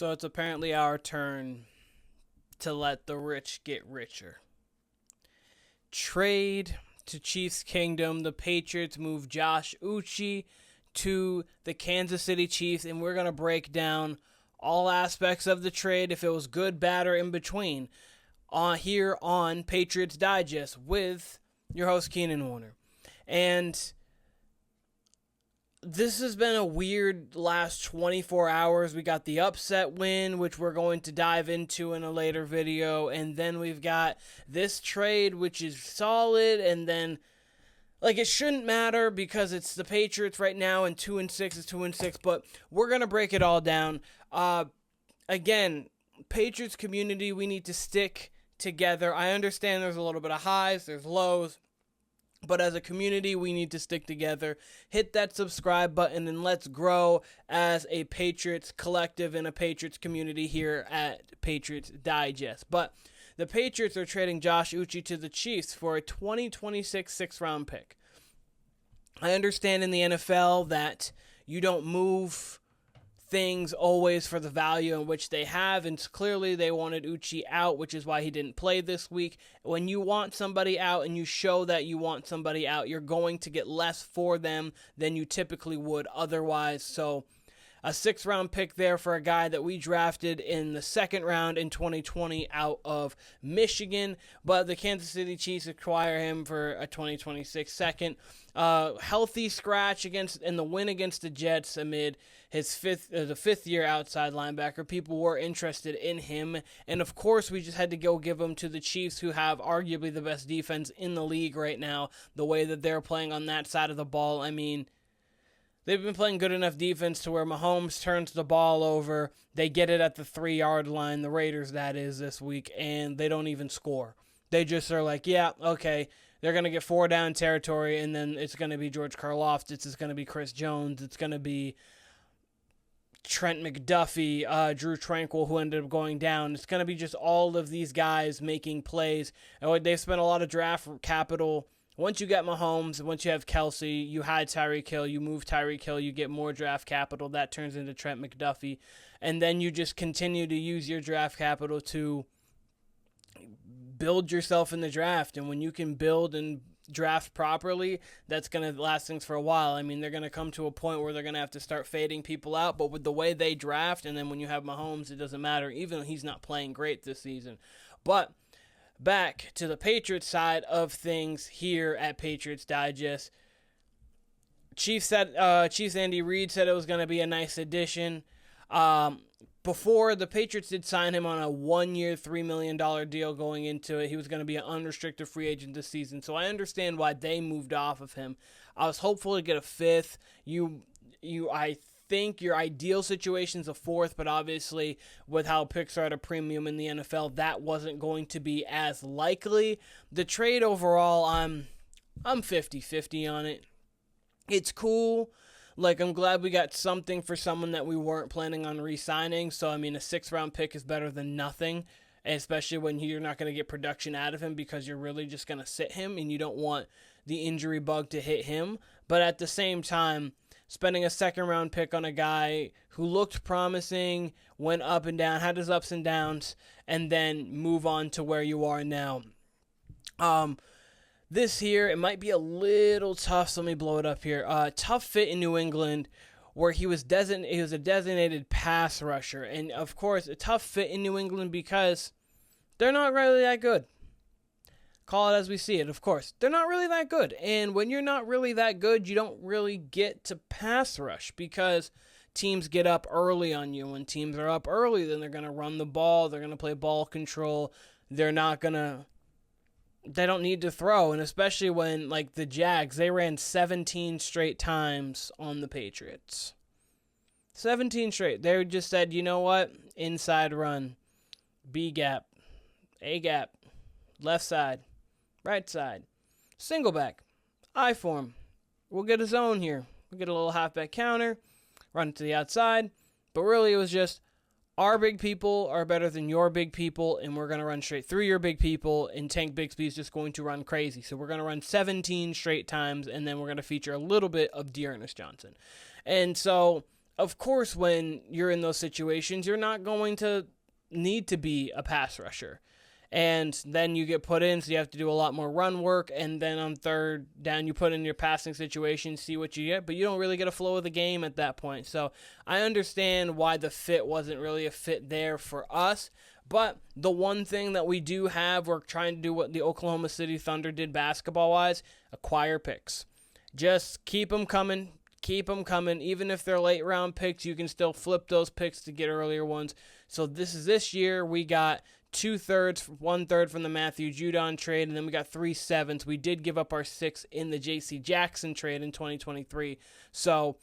So it's apparently our turn to let the rich get richer. Trade to Chiefs Kingdom. The Patriots move Josh Uche to the Kansas City Chiefs, and we're going to break down all aspects of the trade, if it was good, bad, or in between, here on Patriots Digest with your host, Keenan Warner. And this has been a weird last 24 hours. We got the upset win, which we're going to dive into in a later video. And then we've got this trade, which is solid. And then, it shouldn't matter because it's the Patriots right now, and 2-6 is 2-6. But we're going to break it all down. Again, Patriots community, we need to stick together. I understand there's a little bit of highs, there's lows. But as a community, we need to stick together. Hit that subscribe button and let's grow as a Patriots collective and a Patriots community here at Patriots Digest. But the Patriots are trading Josh Uche to the Chiefs for a 2026 sixth-round pick. I understand in the NFL that you don't move things always for the value in which they have, and clearly they wanted Uche out, which is why he didn't play this week. When you want somebody out and you show that you want somebody out, you're going to get less for them than you typically would otherwise. So a sixth-round pick there for a guy that we drafted in the second round in 2020 out of Michigan, but the Kansas City Chiefs acquire him for a 2026 second. Healthy scratch in the win against the Jets amid his fifth-year outside linebacker. People were interested in him, and of course we just had to go give him to the Chiefs, who have arguably the best defense in the league right now. The way that they're playing on that side of the ball, I mean, they've been playing good enough defense to where Mahomes turns the ball over. They get it at the 3-yard line, the Raiders, that is, this week, and they don't even score. They just are like, yeah, okay, they're going to get 4 down territory, and then it's going to be George Karlaftis, it's going to be Chris Jones, it's going to be Trent McDuffie, Drew Tranquill, who ended up going down. It's going to be just all of these guys making plays. And they've spent a lot of draft capital. Once you get Mahomes, once you have Kelsey, you hide Tyreek Hill, you move Tyreek Hill, you get more draft capital. That turns into Trent McDuffie. And then you just continue to use your draft capital to build yourself in the draft. And when you can build and draft properly, that's going to last things for a while. I mean, they're going to come to a point where they're going to have to start fading people out. But with the way they draft, and then when you have Mahomes, it doesn't matter, even though he's not playing great this season. But back to the Patriots side of things here at Patriots Digest. Chiefs Andy Reid said it was going to be a nice addition. Before, the Patriots did sign him on a 1-year, $3 million deal going into it. He was going to be an unrestricted free agent this season, so I understand why they moved off of him. I was hopeful to get a fifth. I think your ideal situation is a fourth, but obviously with how picks are at a premium in the NFL, that wasn't going to be as likely. The trade overall, I'm 50-50 on it. It's cool. I'm glad we got something for someone that we weren't planning on re-signing. So, I mean, a 6th-round pick is better than nothing, especially when you're not going to get production out of him because you're really just going to sit him and you don't want the injury bug to hit him. But at the same time, spending a 2nd-round pick on a guy who looked promising, went up and down, had his ups and downs, and then move on to where you are now. This here, it might be a little tough, so let me blow it up here. Tough fit in New England, where he was a designated pass rusher. And, of course, a tough fit in New England because they're not really that good. Call it as we see it, of course. They're not really that good. And when you're not really that good, you don't really get to pass rush because teams get up early on you. When teams are up early, then they're going to run the ball. They're going to play ball control. They don't need to throw, and especially when, the Jags, they ran 17 straight times on the Patriots. 17 straight. They just said, you know what? Inside run. B gap. A gap. Left side. Right side. Single back. I form. We'll get a zone here. We'll get a little halfback counter. Run it to the outside. But really, it was just, our big people are better than your big people, and we're going to run straight through your big people, and Tank Bigsby is just going to run crazy. So we're going to run 17 straight times, and then we're going to feature a little bit of Dearness Johnson. And so of course, when you're in those situations, you're not going to need to be a pass rusher. And then you get put in, so you have to do a lot more run work. And then on third down, you put in your passing situation, see what you get. But you don't really get a flow of the game at that point. So I understand why the fit wasn't really a fit there for us. But the one thing that we do have, we're trying to do what the Oklahoma City Thunder did basketball-wise, acquire picks. Just keep them coming. Keep them coming. Even if they're late round picks, you can still flip those picks to get earlier ones. So this year, we got 2/3, 1/3 from the Matthew Judon trade, and then we got 3/7. We did give up our 6 in the J.C. Jackson trade in 2023. So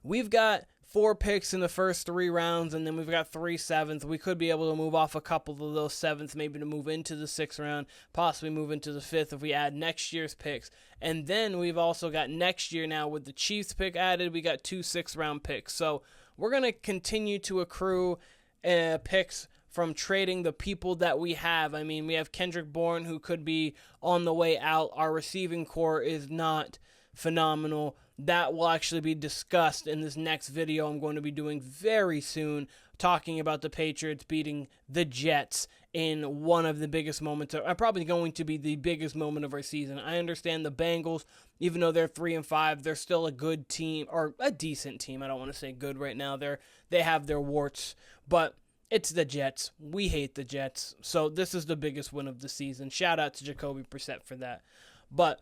we've got 4 picks in the first 3 rounds, and then we've got 3/7. We could be able to move off a couple of those 7th, maybe to move into the 6th round, possibly move into the 5th if we add next year's picks. And then we've also got next year now with the Chiefs pick added, we got 2 6th-round picks. So we're going to continue to accrue picks from trading the people that we have. I mean, we have Kendrick Bourne, who could be on the way out. Our receiving core is not phenomenal. That will actually be discussed in this next video I'm going to be doing very soon, talking about the Patriots beating the Jets in one of the biggest moments, probably going to be the biggest moment of our season. I understand the Bengals, even though they're 3-5, they're still a good team, or a decent team. I don't want to say good right now. They have their warts, but it's the Jets. We hate the Jets. So this is the biggest win of the season. Shout out to Jacoby Brissett for that. But,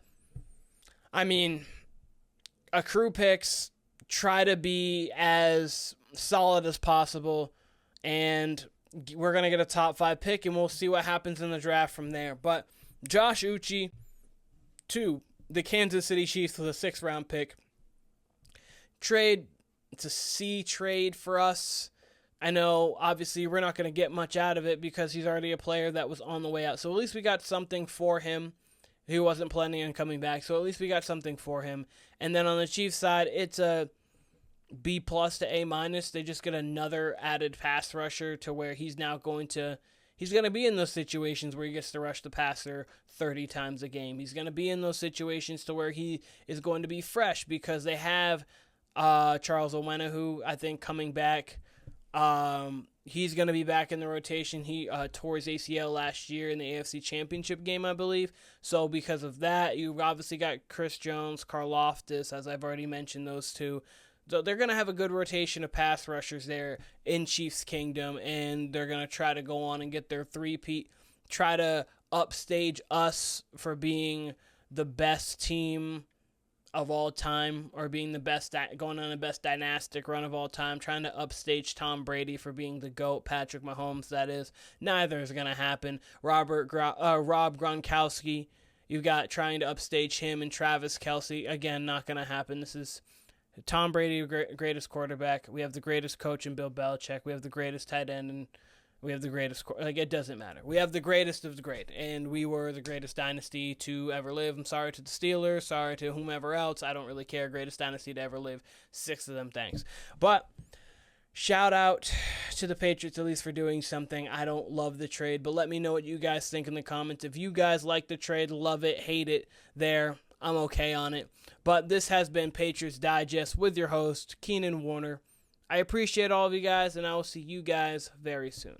I mean, accrue picks, try to be as solid as possible, and we're going to get a top 5 pick, and we'll see what happens in the draft from there. But Josh Uche to the Kansas City Chiefs with a 6th-round pick. Trade, it's a C trade for us. I know, obviously, we're not going to get much out of it because he's already a player that was on the way out. So at least we got something for him. He wasn't planning on coming back, so at least we got something for him. And then on the Chiefs side, it's a B+ to A-. They just get another added pass rusher to where he's going to be in those situations where he gets to rush the passer 30 times a game. He's going to be in those situations to where he is going to be fresh because they have Charles Owena, who I think coming back. He's going to be back in the rotation. He tore his ACL last year in the AFC Championship game, I believe. So because of that, you've obviously got Chris Jones, Karlaftis, as I've already mentioned, those two. So they're going to have a good rotation of pass rushers there in Chiefs Kingdom, and they're going to try to go on and get their three-peat, try to upstage us for being the best team of all time, or being the best, going on the best dynastic run of all time, trying to upstage Tom Brady for being the GOAT, Patrick Mahomes, that is. Neither is going to happen. Rob Gronkowski, you've got trying to upstage him and Travis Kelce. Again, not going to happen. This is Tom Brady, greatest quarterback. We have the greatest coach in Bill Belichick. We have the greatest tight end, and we have the greatest, it doesn't matter. We have the greatest of the great, and we were the greatest dynasty to ever live. I'm sorry to the Steelers, sorry to whomever else. I don't really care. Greatest dynasty to ever live. 6 of them, thanks. But shout out to the Patriots, at least, for doing something. I don't love the trade, but let me know what you guys think in the comments. If you guys like the trade, love it, hate it, there, I'm okay on it. But this has been Patriots Digest with your host, Keenan Warner. I appreciate all of you guys, and I will see you guys very soon.